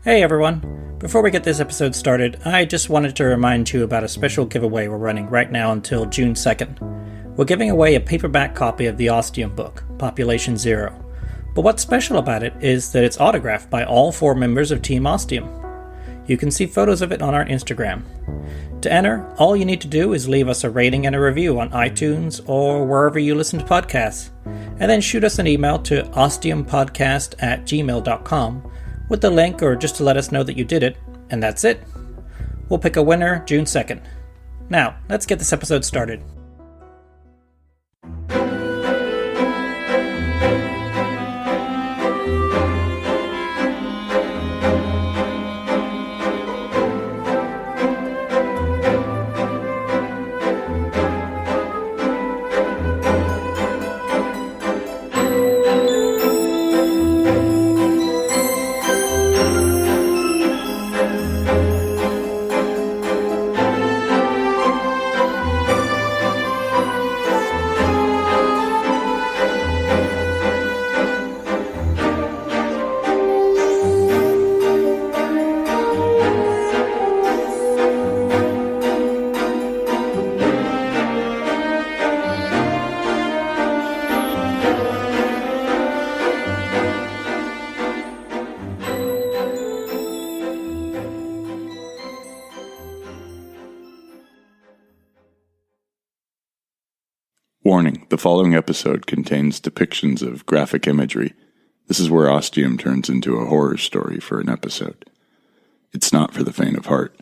Hey everyone! Before we get this episode started, I just wanted to remind you about a special giveaway we're running right now until June 2nd. We're giving away a paperback copy of the Ostium book, Population Zero. But what's special about it is that it's autographed by all 4 members of Team Ostium. You can see photos of it on our Instagram. To enter, all you need to do is leave us a rating and a review on iTunes or wherever you listen to podcasts, and then shoot us an email to ostiumpodcast@gmail.com with the link or just to let us know that you did it, and that's it. We'll pick a winner June 2nd. Now, let's get this episode started. Warning, the following episode contains depictions of graphic imagery. This is where Ostium turns into a horror story for an episode. It's not for the faint of heart.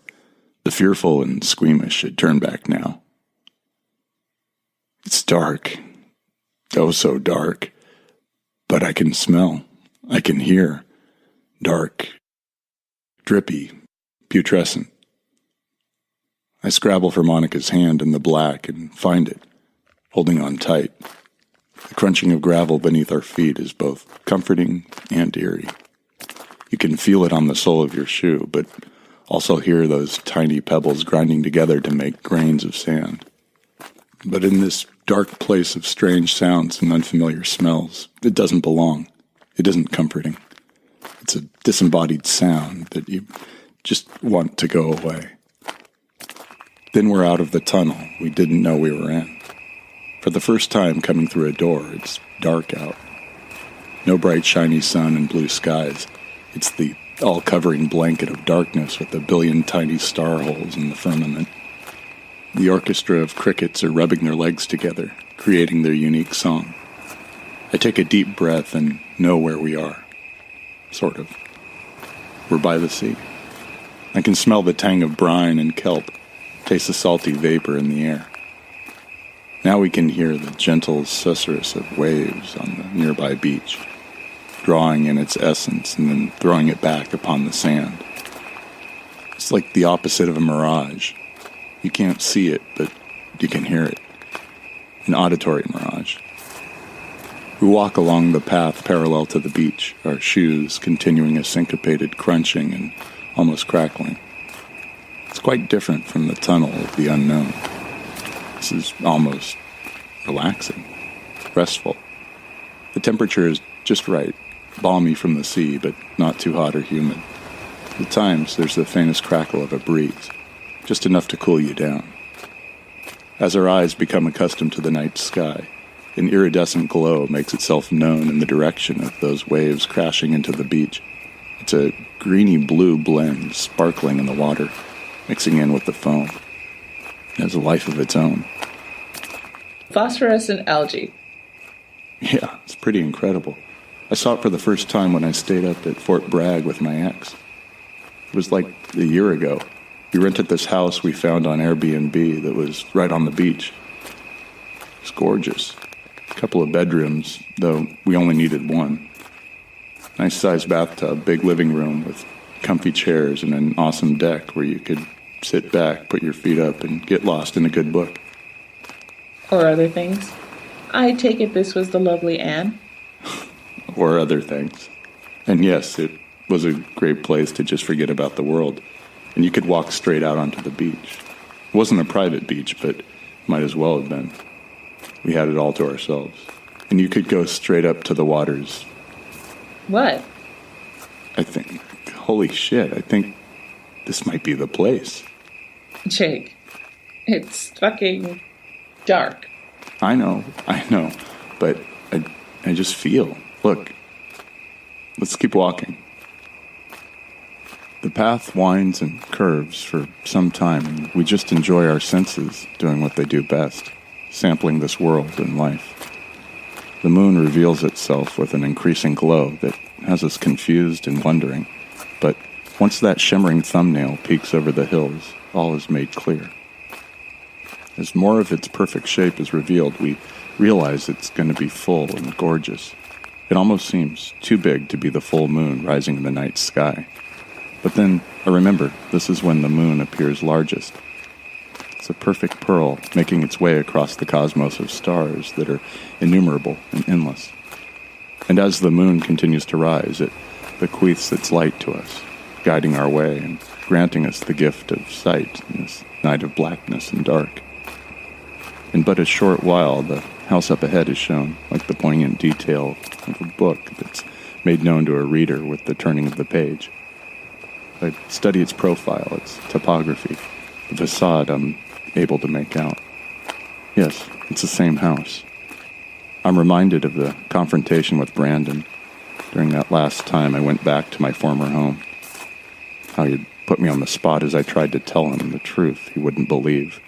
The fearful and squeamish should turn back now. It's dark. Oh, so dark. But I can smell. I can hear. Dark. Drippy. Putrescent. I scrabble for Monica's hand in the black and find it. Holding on tight. The crunching of gravel beneath our feet is both comforting and eerie. You can feel it on the sole of your shoe, but also hear those tiny pebbles grinding together to make grains of sand. But in this dark place of strange sounds and unfamiliar smells, it doesn't belong. It isn't comforting. It's a disembodied sound that you just want to go away. Then we're out of the tunnel we didn't know we were in. For the first time coming through a door, it's dark out. No bright shiny sun and blue skies. It's the all-covering blanket of darkness with a billion tiny star holes in the firmament. The orchestra of crickets are rubbing their legs together, creating their unique song. I take a deep breath and know where we are. Sort of. We're by the sea. I can smell the tang of brine and kelp, taste the salty vapor in the air. Now we can hear the gentle susurrus of waves on the nearby beach, drawing in its essence and then throwing it back upon the sand. It's like the opposite of a mirage. You can't see it, but you can hear it. An auditory mirage. We walk along the path parallel to the beach, our shoes continuing a syncopated crunching and almost crackling. It's quite different from the tunnel of the unknown. This is almost relaxing, restful. The temperature is just right, balmy from the sea, but not too hot or humid. At times, there's the faintest crackle of a breeze, just enough to cool you down. As our eyes become accustomed to the night sky, an iridescent glow makes itself known in the direction of those waves crashing into the beach. It's a greeny-blue blend sparkling in the water, mixing in with the foam. It has a life of its own. Phosphorescent algae. Yeah, it's pretty incredible. I saw it for the first time when I stayed up at Fort Bragg with my ex. It was like a year ago. We rented this house we found on Airbnb that was right on the beach. It's gorgeous. A couple of bedrooms, though we only needed one. Nice-sized bathtub, big living room with comfy chairs and an awesome deck where you could sit back, put your feet up, and get lost in a good book. Or other things. I take it this was the lovely Anne? Or other things. And yes, it was a great place to just forget about the world. And you could walk straight out onto the beach. It wasn't a private beach, but might as well have been. We had it all to ourselves. And you could go straight up to the waters. What? I think, Holy shit, I think this might be the place. Jake, it's fucking dark. I know, but I just feel. Look, let's keep walking. The path winds and curves for some time, and we just enjoy our senses doing what they do best, sampling this world and life. The moon reveals itself with an increasing glow that has us confused and wondering, but once that shimmering thumbnail peeks over the hills, all is made clear. As more of its perfect shape is revealed, we realize it's going to be full and gorgeous. It almost seems too big to be the full moon rising in the night sky. But then I remember this is when the moon appears largest. It's a perfect pearl making its way across the cosmos of stars that are innumerable and endless. And as the moon continues to rise, it bequeaths its light to us, guiding our way and granting us the gift of sight in this night of blackness and dark. In but a short while, the house up ahead is shown, like the poignant detail of a book that's made known to a reader with the turning of the page. I study its profile, its topography, the facade I'm able to make out. Yes, it's the same house. I'm reminded of the confrontation with Brandon during that last time I went back to my former home. How he'd put me on the spot as I tried to tell him the truth he wouldn't believe.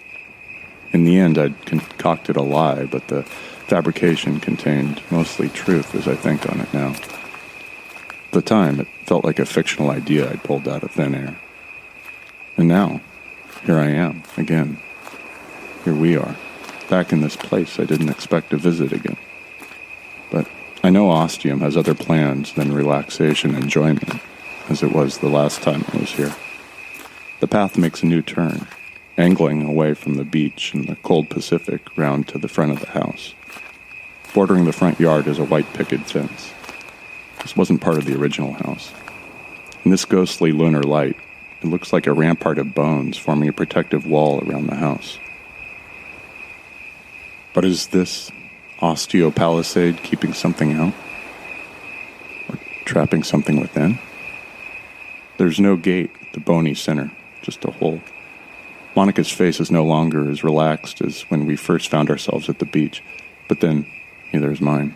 In the end, I'd concocted a lie, but the fabrication contained mostly truth as I think on it now. At the time, it felt like a fictional idea I'd pulled out of thin air. And now, here I am, again. Here we are, back in this place I didn't expect to visit again. But I know Ostium has other plans than relaxation and enjoyment, as it was the last time I was here. The path makes a new turn, angling away from the beach and the cold Pacific round to the front of the house. Bordering the front yard is a white picket fence. This wasn't part of the original house. In this ghostly lunar light, it looks like a rampart of bones forming a protective wall around the house. But is this osteopalisade keeping something out? Or trapping something within? There's no gate at the bony center, just a hole. Monica's face is no longer as relaxed as when we first found ourselves at the beach, but then, neither is mine.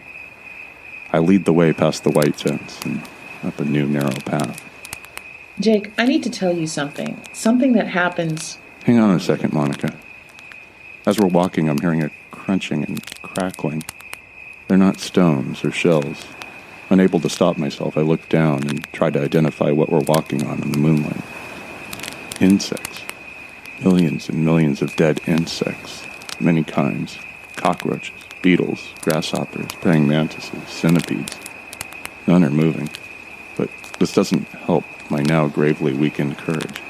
I lead the way past the white fence and up a new narrow path. Jake, I need to tell you something. Something that happens... Hang on a second, Monica. As we're walking, I'm hearing a crunching and crackling. They're not stones or shells. Unable to stop myself, I look down and try to identify what we're walking on in the moonlight. Insects. Millions and millions of dead insects. Many kinds. Cockroaches, beetles, grasshoppers, praying mantises, centipedes. None are moving. But this doesn't help my now gravely weakened courage.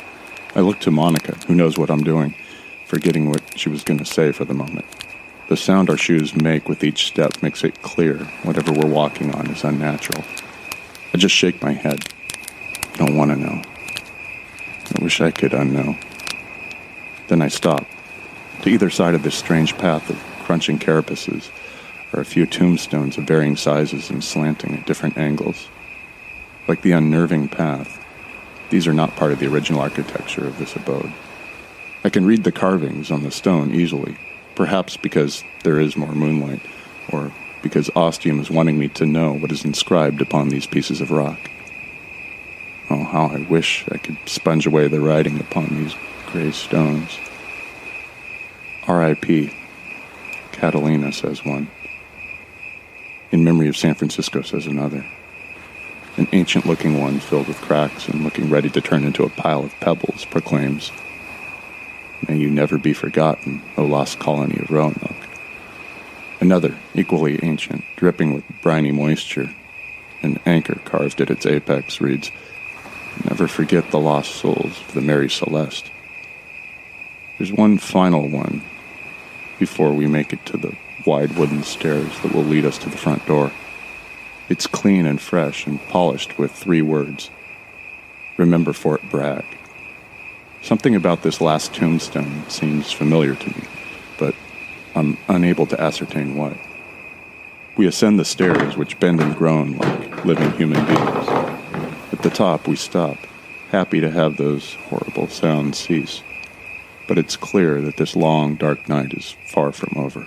I look to Monica, who knows what I'm doing, forgetting what she was going to say for the moment. The sound our shoes make with each step makes it clear whatever we're walking on is unnatural. I just shake my head. I don't want to know. I wish I could unknow. Then I stop. To either side of this strange path of crunching carapaces are a few tombstones of varying sizes and slanting at different angles. Like the unnerving path, these are not part of the original architecture of this abode. I can read the carvings on the stone easily, perhaps because there is more moonlight, or because Ostium is wanting me to know what is inscribed upon these pieces of rock. Oh, how I wish I could sponge away the writing upon these gray stones. R.I.P. Catalina, says one. In memory of San Francisco, says another. An ancient-looking one filled with cracks and looking ready to turn into a pile of pebbles proclaims, "May you never be forgotten, O lost colony of Roanoke." Another, equally ancient, dripping with briny moisture, an anchor carved at its apex reads, "Never forget the lost souls of the Mary Celeste." There's one final one before we make it to the wide wooden stairs that will lead us to the front door. It's clean and fresh and polished with 3 words. Remember Fort Bragg. Something about this last tombstone seems familiar to me, but I'm unable to ascertain what. We ascend the stairs, which bend and groan like living human beings. At At the top, we stop, happy to have those horrible sounds cease. But it's clear that this long, dark night is far from over.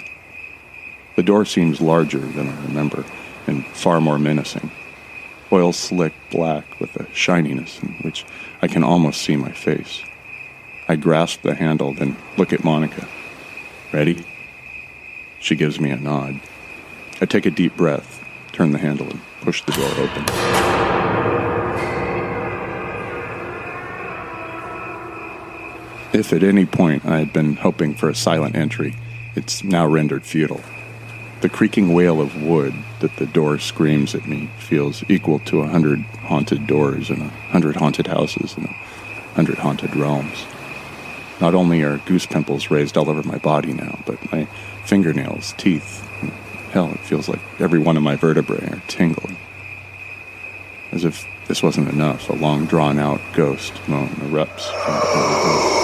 The door seems larger than I remember, and far more menacing. Oil-slick black with a shininess in which I can almost see my face. I grasp the handle, then look at Monica. Ready? She gives me a nod. I take a deep breath, turn the handle, and push the door open. If at any point I had been hoping for a silent entry, it's now rendered futile. The creaking wail of wood that the door screams at me feels equal to 100 haunted doors and 100 haunted houses and 100 haunted realms. Not only are goose pimples raised all over my body now, but my fingernails, teeth, and hell, it feels like every one of my vertebrae are tingling. As if this wasn't enough, a long drawn-out ghost moan erupts from the holy.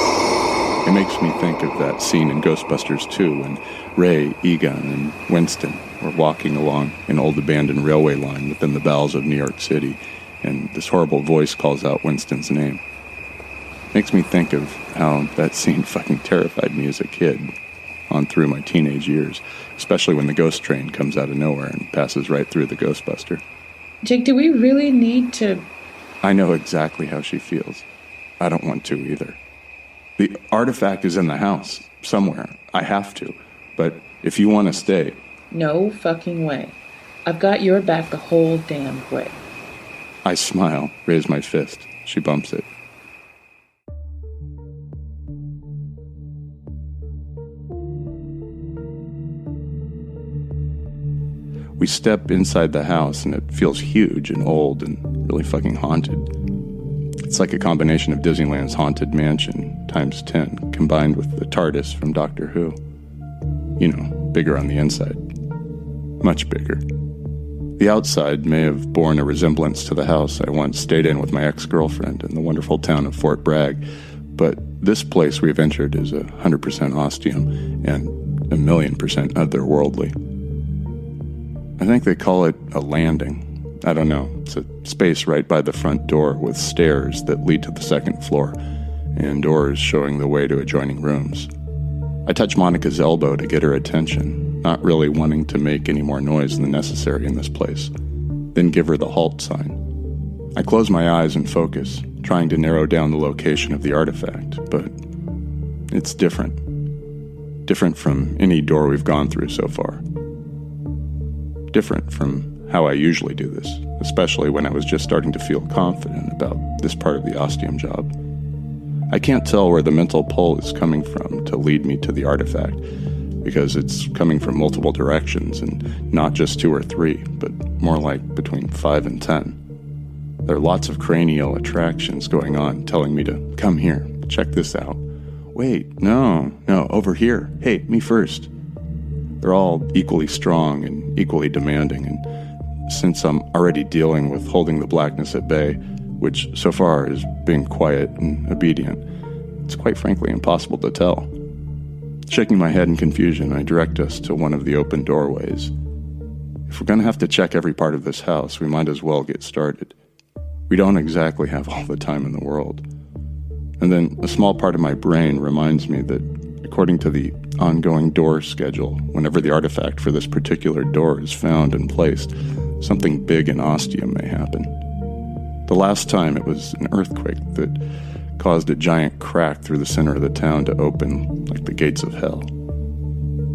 It makes me think of that scene in Ghostbusters 2 when Ray, Egon, and Winston were walking along an old abandoned railway line within the bowels of New York City, and this horrible voice calls out Winston's name. Makes me think of how that scene fucking terrified me as a kid on through my teenage years, especially when the ghost train comes out of nowhere and passes right through the Ghostbuster. Jake, do we really need to... I know exactly how she feels. I don't want to either. The artifact is in the house, somewhere. I have to. But if you want to stay... No fucking way. I've got your back the whole damn way. I smile, raise my fist. She bumps it. We step inside the house, and it feels huge and old and really fucking haunted. It's like a combination of Disneyland's Haunted Mansion times 10, combined with the TARDIS from Doctor Who. You know, bigger on the inside. Much bigger. The outside may have borne a resemblance to the house I once stayed in with my ex-girlfriend in the wonderful town of Fort Bragg, but this place we've entered is 100% Ostium and 1,000,000% otherworldly. I think they call it a landing. I don't know. It's a space right by the front door with stairs that lead to the second floor and doors showing the way to adjoining rooms. I touch Monica's elbow to get her attention, not really wanting to make any more noise than necessary in this place, then give her the halt sign. I close my eyes and focus, trying to narrow down the location of the artifact, but it's different. Different from any door we've gone through so far. Different from how I usually do this, especially when I was just starting to feel confident about this part of the Ostium job. I can't tell where the mental pull is coming from to lead me to the artifact, because it's coming from multiple directions, and not just 2 or 3, but more like between 5 and 10. There are lots of cranial attractions going on, telling me to come here, check this out. Wait, no, over here. Hey, me first. They're all equally strong and equally demanding, and since I'm already dealing with holding the blackness at bay, which so far is being quiet and obedient, it's quite frankly impossible to tell. Shaking my head in confusion, I direct us to one of the open doorways. If we're going to have to check every part of this house, we might as well get started. We don't exactly have all the time in the world. And then a small part of my brain reminds me that according to the ongoing door schedule, whenever the artifact for this particular door is found and placed, something big in Ostium may happen. The last time it was an earthquake that caused a giant crack through the center of the town to open like the gates of hell.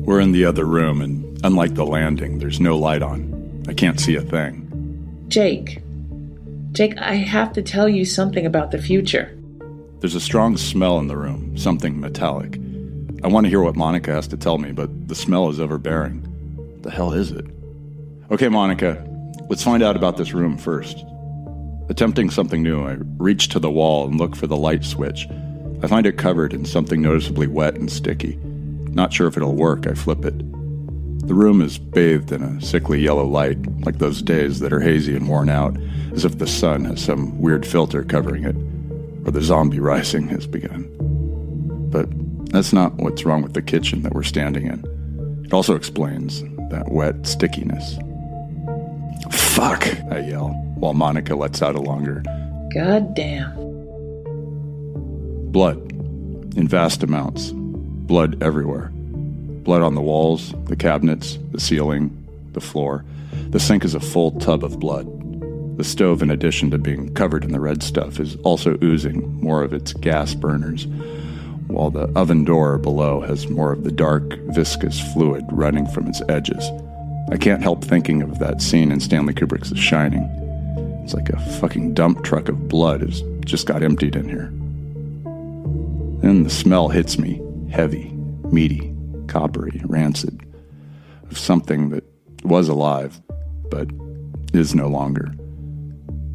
We're in the other room, and unlike the landing, there's no light on. I can't see a thing. Jake, I have to tell you something about the future. There's a strong smell in the room, something metallic. I want to hear what Monica has to tell me, but the smell is overbearing. The hell is it? Okay, Monica, let's find out about this room first. Attempting something new, I reach to the wall and look for the light switch. I find it covered in something noticeably wet and sticky. Not sure if it'll work, I flip it. The room is bathed in a sickly yellow light, like those days that are hazy and worn out, as if the sun has some weird filter covering it, or the zombie rising has begun. But that's not what's wrong with the kitchen that we're standing in. It also explains that wet stickiness. Fuck, I yell, while Monica lets out a longer, Goddamn. Blood. In vast amounts. Blood everywhere. Blood on the walls, the cabinets, the ceiling, the floor. The sink is a full tub of blood. The stove, in addition to being covered in the red stuff, is also oozing more of its gas burners, while the oven door below has more of the dark, viscous fluid running from its edges. I can't help thinking of that scene in Stanley Kubrick's The Shining. It's like a fucking dump truck of blood has just got emptied in here. Then the smell hits me, heavy, meaty, coppery, rancid, of something that was alive, but is no longer.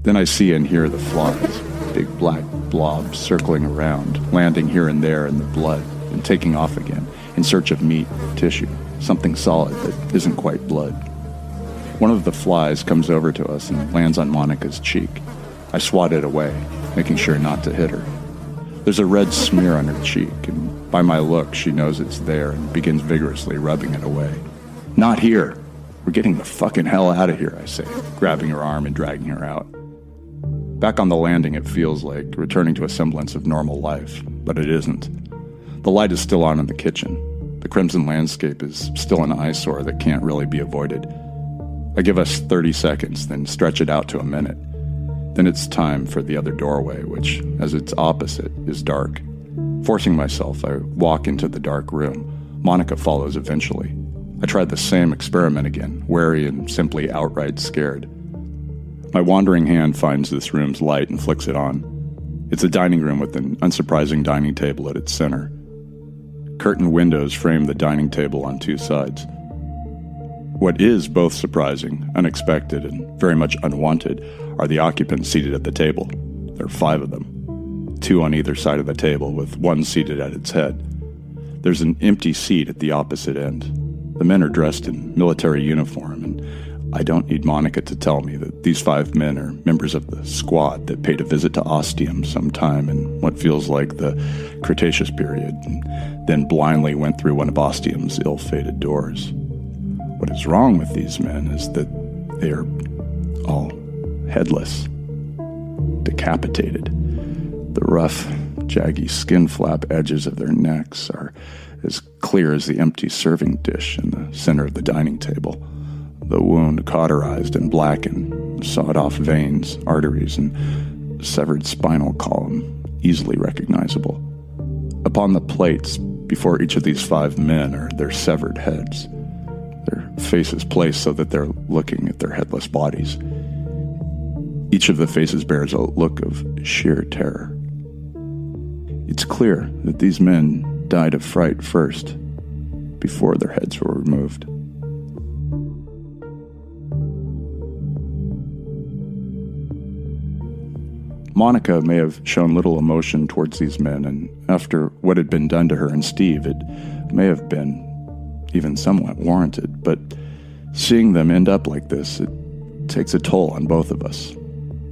Then I see and hear the flies, big black blobs circling around, landing here and there in the blood, and taking off again, in search of meat, tissue, something solid that isn't quite blood. One of the flies comes over to us and lands on Monica's cheek. I swat it away, making sure not to hit her. There's a red smear on her cheek, and by my look, she knows it's there and begins vigorously rubbing it away. Not here! We're getting the fucking hell out of here, I say, grabbing her arm and dragging her out. Back on the landing, it feels like returning to a semblance of normal life, but it isn't. The light is still on in the kitchen. The crimson landscape is still an eyesore that can't really be avoided. I give us 30 seconds, then stretch it out to a minute. Then it's time for the other doorway, which, as its opposite, is dark. Forcing myself, I walk into the dark room. Monica follows eventually. I tried the same experiment again, wary and simply outright scared. My wandering hand finds this room's light and flicks it on. It's a dining room with an unsurprising dining table at its center. Curtained windows frame the dining table on two sides. What is both surprising, unexpected, and very much unwanted are the occupants seated at the table. There are 5 of them, 2 on either side of the table, with 1 seated at its head. There's an empty seat at the opposite end. The men are dressed in military uniform, and I don't need Monica to tell me that these 5 men are members of the squad that paid a visit to Ostium sometime in what feels like the Cretaceous period, and then blindly went through one of Ostium's ill-fated doors. What is wrong with these men is that they are all headless, decapitated. The rough, jaggy skin flap edges of their necks are as clear as the empty serving dish in the center of the dining table. The wound cauterized and blackened, sawed-off veins, arteries, and severed spinal column, easily recognizable. Upon the plates before each of these 5 men are their severed heads, their faces placed so that they're looking at their headless bodies. Each of the faces bears a look of sheer terror. It's clear that these men died of fright first, before their heads were removed. Monica may have shown little emotion towards these men, and after what had been done to her and Steve, it may have been even somewhat warranted, but seeing them end up like this, it takes a toll on both of us,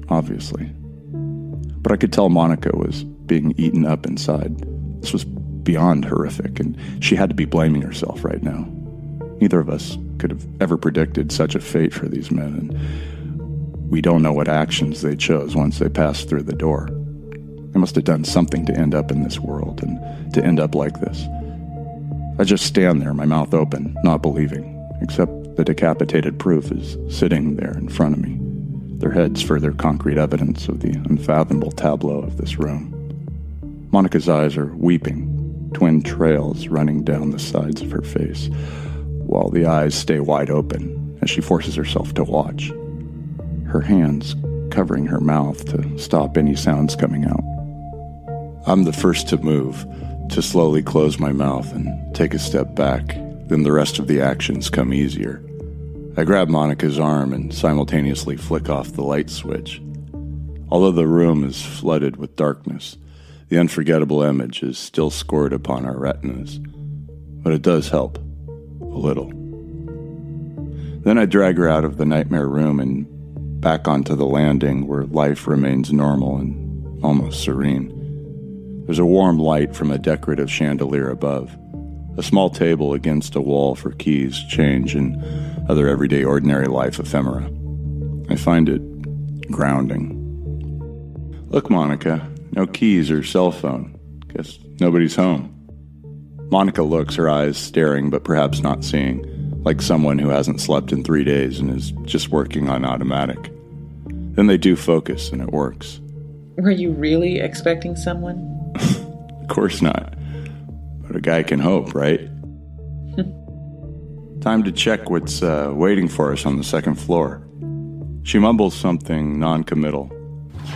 obviously. But I could tell Monica was being eaten up inside. This was beyond horrific, and she had to be blaming herself right now. Neither of us could have ever predicted such a fate for these men, and we don't know what actions they chose once they passed through the door. They must have done something to end up in this world, and to end up like this. I just stand there, my mouth open, not believing, except the decapitated proof is sitting there in front of me, their heads further concrete evidence of the unfathomable tableau of this room. Monica's eyes are weeping, twin trails running down the sides of her face, while the eyes stay wide open as she forces herself to watch, her hands covering her mouth to stop any sounds coming out. I'm the first to move, to slowly close my mouth and take a step back, then the rest of the actions come easier. I grab Monica's arm and simultaneously flick off the light switch. Although the room is flooded with darkness, the unforgettable image is still scored upon our retinas, but it does help, a little. Then I drag her out of the nightmare room and back onto the landing where life remains normal and almost serene. There's a warm light from a decorative chandelier above, a small table against a wall for keys, change, and other everyday ordinary life ephemera. I find it grounding. Look, Monica, no keys or cell phone. Guess nobody's home. Monica looks, her eyes staring but perhaps not seeing, like someone who hasn't slept in 3 days and is just working on automatic. Then they do focus, and it works. Were you really expecting someone? Of course not. But a guy can hope, right? Time to check what's waiting for us on the second floor. She mumbles something non-committal.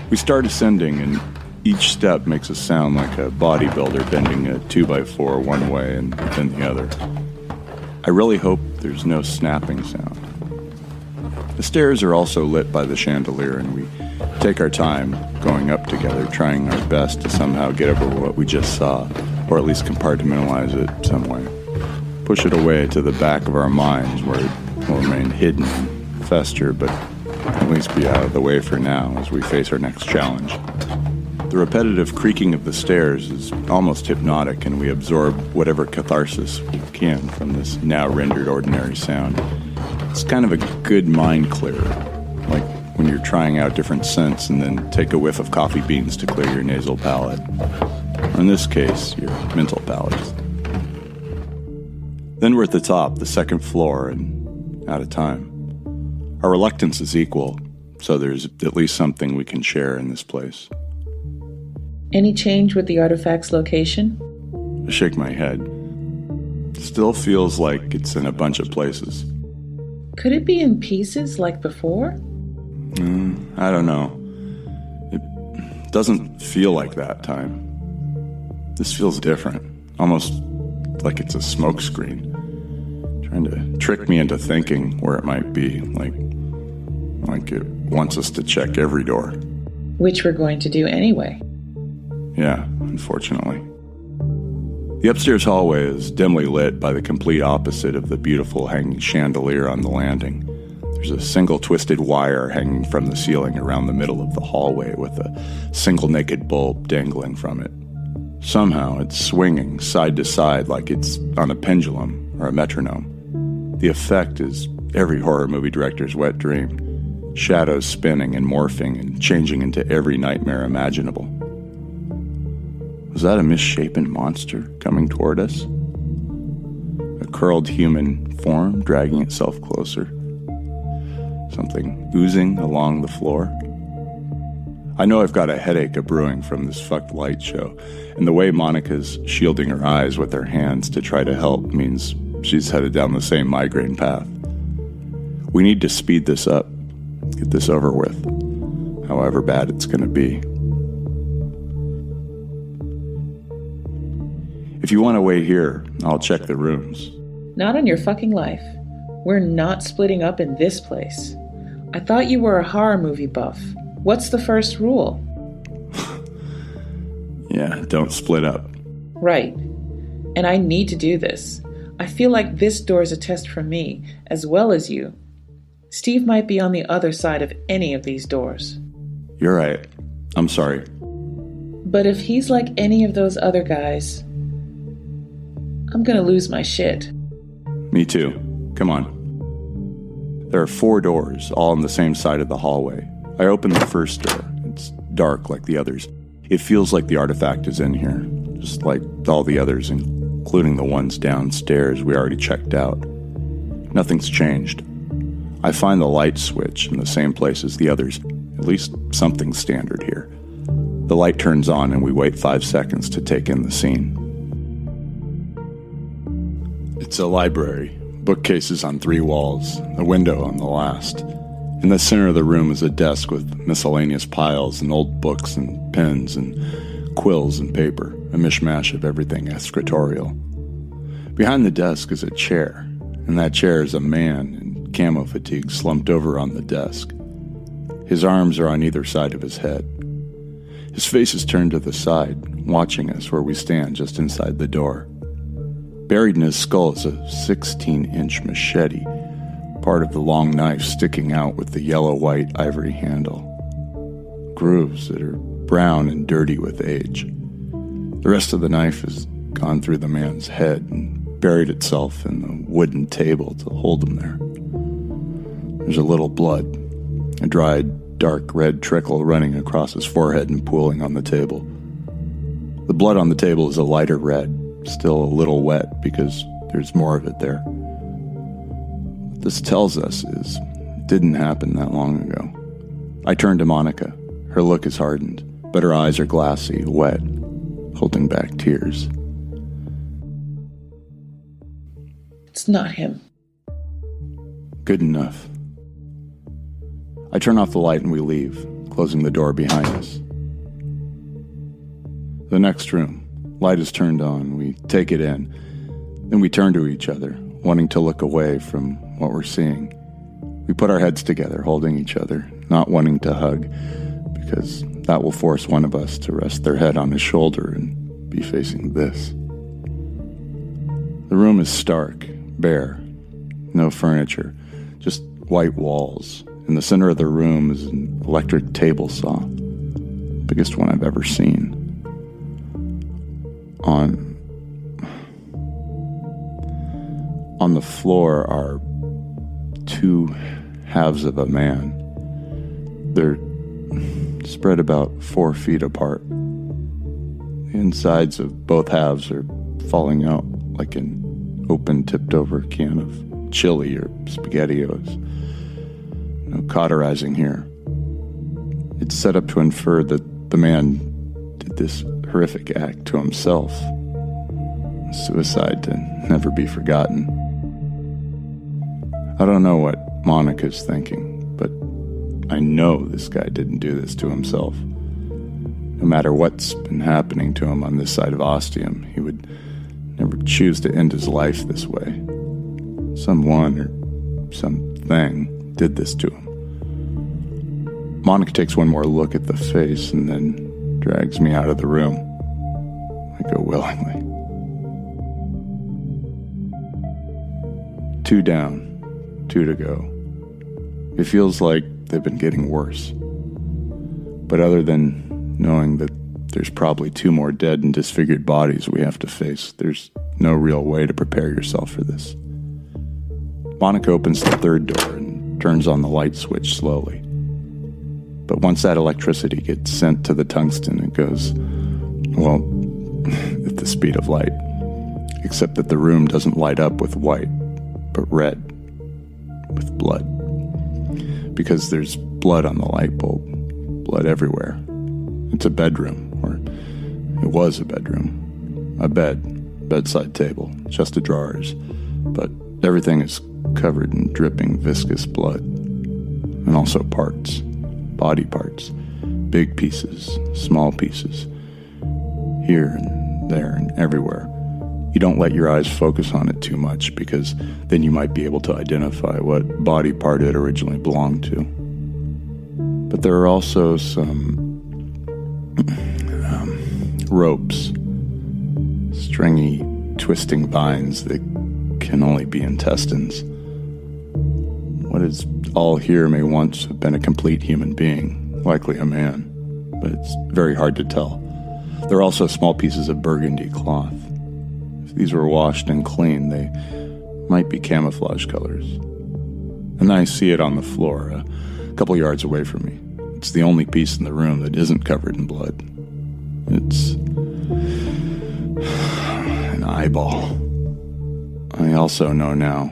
We start ascending, and each step makes a sound like a bodybuilder bending a 2x4 one way and then the other. I really hope there's no snapping sound. The stairs are also lit by the chandelier, and we take our time going up together, trying our best to somehow get over what we just saw, or at least compartmentalize it some way. Push it away to the back of our minds where it will remain hidden and fester, but at least be out of the way for now as we face our next challenge. The repetitive creaking of the stairs is almost hypnotic, and we absorb whatever catharsis we can from this now rendered ordinary sound. It's kind of a good mind clearer, like when you're trying out different scents and then take a whiff of coffee beans to clear your nasal palate. Or in this case, your mental palate. Then we're at the top, the second floor, and out of time. Our reluctance is equal, so there's at least something we can share in this place. Any change with the artifact's location? I shake my head. Still feels like it's in a bunch of places. Could it be in pieces like before? I don't know. It doesn't feel like that time. This feels different, almost like it's a smokescreen, trying to trick me into thinking where it might be, like it wants us to check every door. Which we're going to do anyway. Yeah, unfortunately. The upstairs hallway is dimly lit by the complete opposite of the beautiful hanging chandelier on the landing. There's a single twisted wire hanging from the ceiling around the middle of the hallway with a single naked bulb dangling from it. Somehow it's swinging side to side like it's on a pendulum or a metronome. The effect is every horror movie director's wet dream. Shadows spinning and morphing and changing into every nightmare imaginable. Was that a misshapen monster coming toward us? A curled human form dragging itself closer? Something oozing along the floor? I know I've got a headache a-brewing from this fucked light show, and the way Monica's shielding her eyes with her hands to try to help means she's headed down the same migraine path. We need to speed this up, get this over with, however bad it's going to be. If you want to wait here, I'll check the rooms. Not on your fucking life. We're not splitting up in this place. I thought you were a horror movie buff. What's the first rule? Yeah, don't split up. Right. And I need to do this. I feel like this door is a test for me, as well as you. Steve might be on the other side of any of these doors. You're right. I'm sorry. But if he's like any of those other guys, I'm gonna lose my shit. Me too. Come on. There are 4 doors, all on the same side of the hallway. I open the first door. It's dark like the others. It feels like the artifact is in here, just like all the others, including the ones downstairs we already checked out. Nothing's changed. I find the light switch in the same place as the others. At least something's standard here. The light turns on and we wait 5 seconds to take in the scene. It's a library, bookcases on 3 walls, a window on the last. In the center of the room is a desk with miscellaneous piles and old books and pens and quills and paper, a mishmash of everything escritorial. Behind the desk is a chair, and that chair is a man in camo fatigue slumped over on the desk. His arms are on either side of his head. His face is turned to the side, watching us where we stand just inside the door. Buried in his skull is a 16-inch machete, part of the long knife sticking out with the yellow-white ivory handle. Grooves that are brown and dirty with age. The rest of the knife has gone through the man's head and buried itself in the wooden table to hold him there. There's a little blood, a dried, dark red trickle running across his forehead and pooling on the table. The blood on the table is a lighter red, still a little wet because there's more of it there. What this tells us is it didn't happen that long ago. I turn to Monica. Her look is hardened, but her eyes are glassy, wet, holding back tears. It's not him. Good enough. I turn off the light and we leave, closing the door behind us. The next room. Light is turned on. We take it in. Then we turn to each other, wanting to look away from what we're seeing. We put our heads together, holding each other, not wanting to hug, because that will force one of us to rest their head on his shoulder and be facing this. The room is stark, bare, no furniture, just white walls. In the center of the room is an electric table saw, biggest one I've ever seen. On the floor are two halves of a man. They're spread about 4 feet apart. The insides of both halves are falling out like an open, tipped-over can of chili or SpaghettiOs. No cauterizing here. It's set up to infer that the man did this horrific act to himself. Suicide to never be forgotten. I don't know what Monica's thinking, but I know this guy didn't do this to himself. No matter what's been happening to him on this side of Ostium, he would never choose to end his life this way. Someone or something did this to him. Monica takes one more look at the face and then drags me out of the room. I go willingly. 2 down, 2 to go. It feels like they've been getting worse. But other than knowing that there's probably 2 more dead and disfigured bodies we have to face, there's no real way to prepare yourself for this. Monica opens the 3rd door and turns on the light switch slowly. But once that electricity gets sent to the tungsten, it goes, well, at the speed of light. Except that the room doesn't light up with white, but red, with blood. Because there's blood on the light bulb, blood everywhere. It's a bedroom, or it was a bedroom. A bed, bedside table, chest of drawers, but everything is covered in dripping viscous blood. And also parts, body parts, big pieces, small pieces, here and there and everywhere. You don't let your eyes focus on it too much, because then you might be able to identify what body part it originally belonged to. But there are also some ropes, stringy, twisting vines that can only be intestines. What is all here may once have been a complete human being, likely a man, but it's very hard to tell. There are also small pieces of burgundy cloth. If these were washed and cleaned, they might be camouflage colors. And I see it on the floor, a couple yards away from me. It's the only piece in the room that isn't covered in blood. It's an eyeball. I also know now,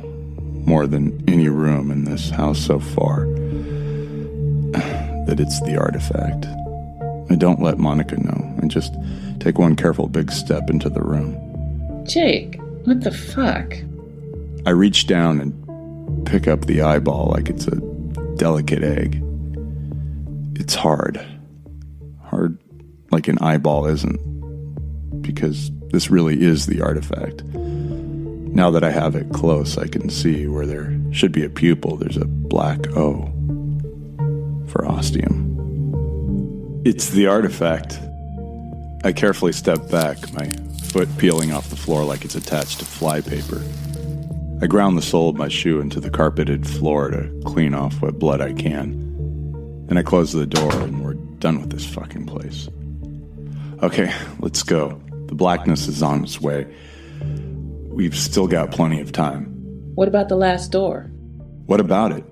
more than any room in this house so far, that it's the artifact. I don't let Monica know. I just take one careful big step into the room. Jake, what the fuck? I reach down and pick up the eyeball like it's a delicate egg. It's hard. Hard like an eyeball isn't. Because this really is the artifact. Now that I have it close, I can see where there should be a pupil. There's a black O for Ostium. It's the artifact. I carefully step back, my foot peeling off the floor like it's attached to flypaper. I ground the sole of my shoe into the carpeted floor to clean off what blood I can. Then I close the door and we're done with this fucking place. Okay, let's go. The blackness is on its way. We've still got plenty of time. What about the last door? What about it?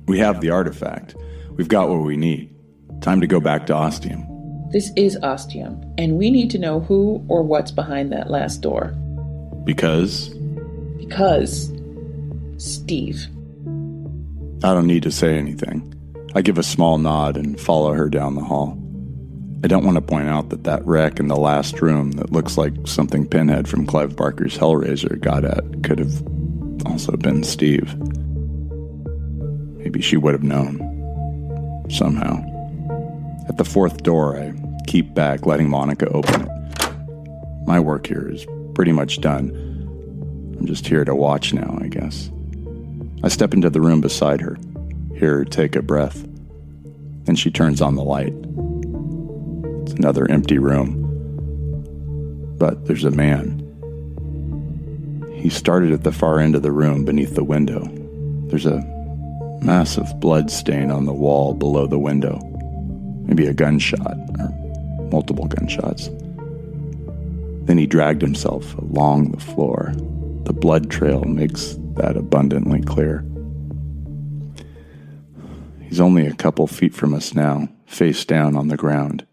We have the artifact. We've got what we need. Time to go back to Ostium. This is Ostium, and we need to know who or what's behind that last door. Because? Because Steve. I don't need to say anything. I give a small nod and follow her down the hall. I don't want to point out that wreck in the last room that looks like something Pinhead from Clive Barker's Hellraiser got at could have also been Steve. Maybe she would have known. Somehow. At the fourth door, I keep back, letting Monica open it. My work here is pretty much done. I'm just here to watch now, I guess. I step into the room beside her, hear her take a breath. Then she turns on the light. It's another empty room. But there's a man. He started at the far end of the room beneath the window. There's a massive blood stain on the wall below the window. Maybe a gunshot, or multiple gunshots. Then he dragged himself along the floor. The blood trail makes that abundantly clear. He's only a couple feet from us now, face down on the ground.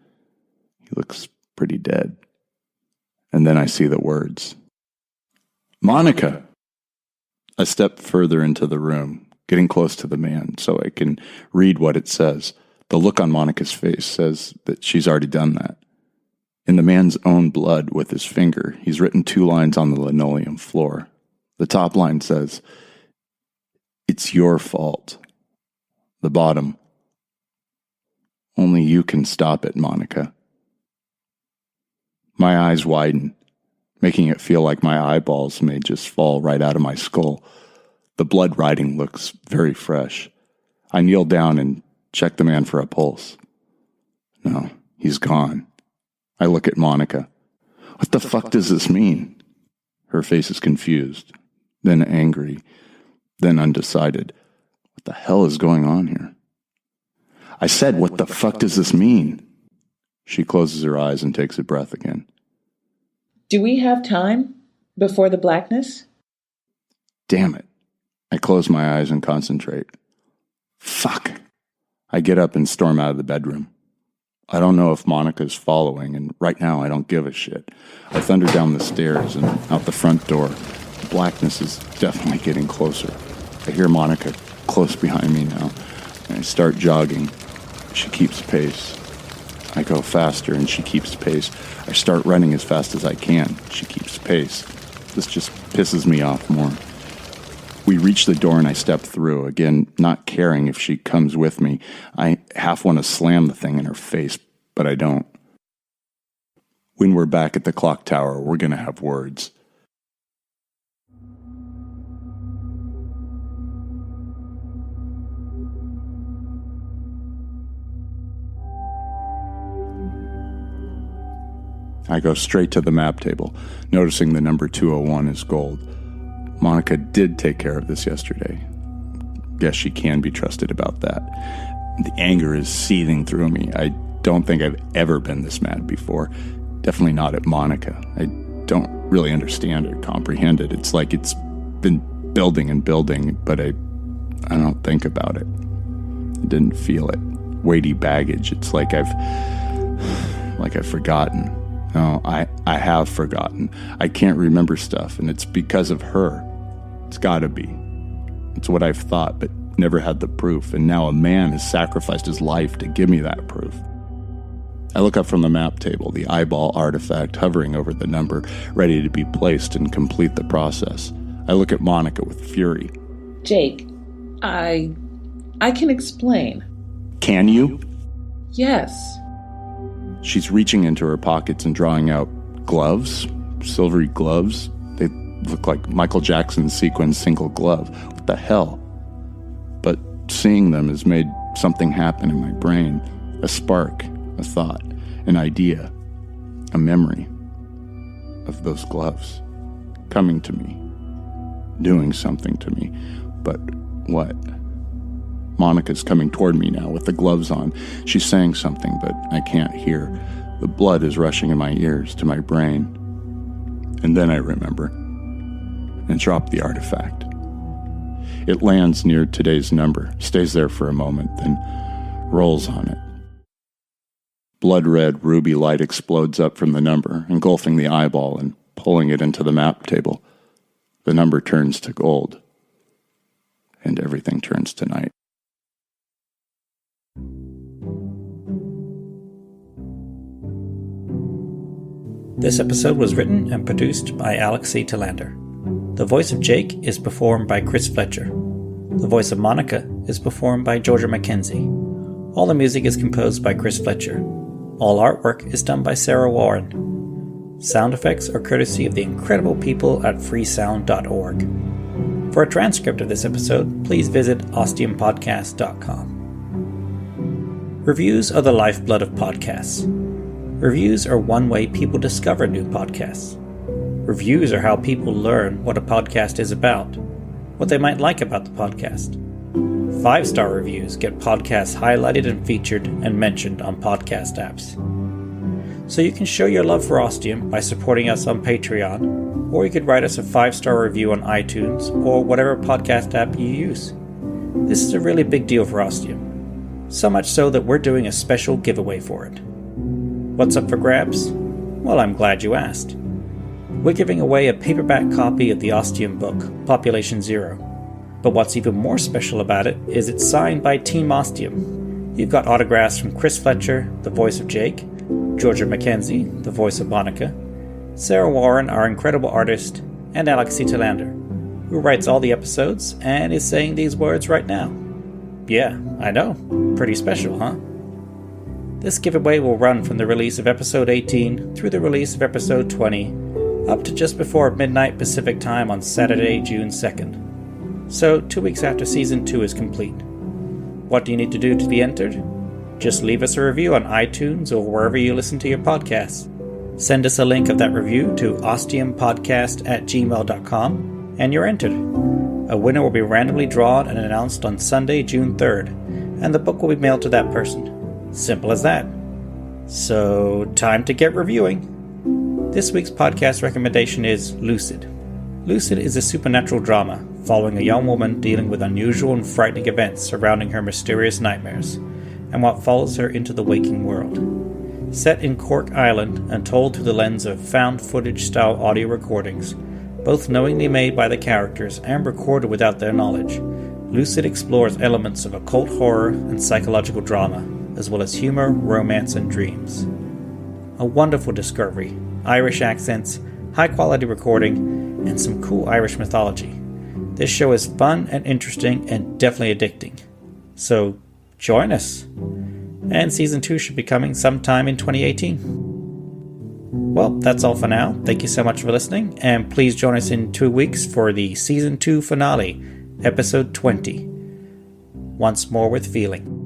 He looks pretty dead. And then I see the words. Monica! I step further into the room, getting close to the man so I can read what it says. The look on Monica's face says that she's already done that. In the man's own blood with his finger, he's written 2 lines on the linoleum floor. The top line says, "It's your fault." The bottom, "Only you can stop it, Monica." My eyes widen, making it feel like my eyeballs may just fall right out of my skull. The blood writing looks very fresh. I kneel down and check the man for a pulse. No, he's gone. I look at Monica. What the fuck does this mean? Her face is confused, then angry, then undecided. What the hell is going on here? I said, what the fuck does this mean? She closes her eyes and takes a breath again. Do we have time before the blackness? Damn it. I close my eyes and concentrate. Fuck. I get up and storm out of the bedroom. I don't know if Monica's following, and right now I don't give a shit. I thunder down the stairs and out the front door. The blackness is definitely getting closer. I hear Monica close behind me now, and I start jogging. She keeps pace. I go faster, and she keeps pace. I start running as fast as I can. She keeps pace. This just pisses me off more. We reach the door and I step through, again, not caring if she comes with me. I half want to slam the thing in her face, but I don't. When we're back at the clock tower, we're going to have words. I go straight to the map table, noticing the number 201 is gold. Monica did take care of this yesterday. Guess she can be trusted about that. The anger is seething through me. I don't think I've ever been this mad before. Definitely not at Monica. I don't really understand or comprehend it. It's like it's been building and building, but I don't think about it. I didn't feel it. Weighty baggage. It's like I've forgotten. No, I have forgotten. I can't remember stuff, and it's because of her. It's gotta be. It's what I've thought, but never had the proof, and now a man has sacrificed his life to give me that proof. I look up from the map table, the eyeball artifact hovering over the number, ready to be placed and complete the process. I look at Monica with fury. Jake, I can explain. Can you? Yes. She's reaching into her pockets and drawing out gloves, silvery gloves. They look like Michael Jackson's sequin single glove. What the hell? But seeing them has made something happen in my brain. A spark, a thought, an idea, a memory of those gloves coming to me, doing something to me. But what? Monica's coming toward me now with the gloves on. She's saying something, but I can't hear. The blood is rushing in my ears to my brain. And then I remember and drop the artifact. It lands near today's number, stays there for a moment, then rolls on it. Blood-red ruby light explodes up from the number, engulfing the eyeball and pulling it into the map table. The number turns to gold, and everything turns to night. This episode was written and produced by Alex C. Telander. The voice of Jake is performed by Chris Fletcher. The voice of Monica is performed by Georgia Mckenzie. All the music is composed by Chris Fletcher. All artwork is done by Sara Warren. Sound effects are courtesy of the incredible people at freesound.org. For a transcript of this episode, please visit ostiumpodcast.com. Reviews are the lifeblood of podcasts. Reviews are one way people discover new podcasts. Reviews are how people learn what a podcast is about, what they might like about the podcast. 5-star reviews get podcasts highlighted and featured and mentioned on podcast apps. So you can show your love for Ostium by supporting us on Patreon, or you could write us a 5-star review on iTunes or whatever podcast app you use. This is a really big deal for Ostium, so much so that we're doing a special giveaway for it. What's up for grabs? Well, I'm glad you asked. We're giving away a paperback copy of the Ostium book, Population Zero. But what's even more special about it is it's signed by Team Ostium. You've got autographs from Chris Fletcher, the voice of Jake, Georgia Mckenzie, the voice of Monica, Sara Warren, our incredible artist, and Alex C. Telander, who writes all the episodes and is saying these words right now. Yeah, I know. Pretty special, huh? This giveaway will run from the release of episode 18 through the release of episode 20, up to just before midnight Pacific time on Saturday, June 2nd. So 2 weeks after season 2 is complete. What do you need to do to be entered? Just leave us a review on iTunes or wherever you listen to your podcasts. Send us a link of that review to ostiumpodcast@gmail.com and you're entered. A winner will be randomly drawn and announced on Sunday, June 3rd, and the book will be mailed to that person. Simple as that. So, time to get reviewing. This week's podcast recommendation is Lucid. Lucid is a supernatural drama following a young woman dealing with unusual and frightening events surrounding her mysterious nightmares and what follows her into the waking world. Set in Cork Island and told through the lens of found footage-style audio recordings, both knowingly made by the characters and recorded without their knowledge, Lucid explores elements of occult horror and psychological drama, as well as humor, romance, and dreams. A wonderful discovery, Irish accents, high-quality recording, and some cool Irish mythology. This show is fun and interesting and definitely addicting. So, join us. And season 2 should be coming sometime in 2018. Well, that's all for now. Thank you so much for listening, and please join us in 2 weeks for the season 2 finale, episode 20. Once More with Feeling.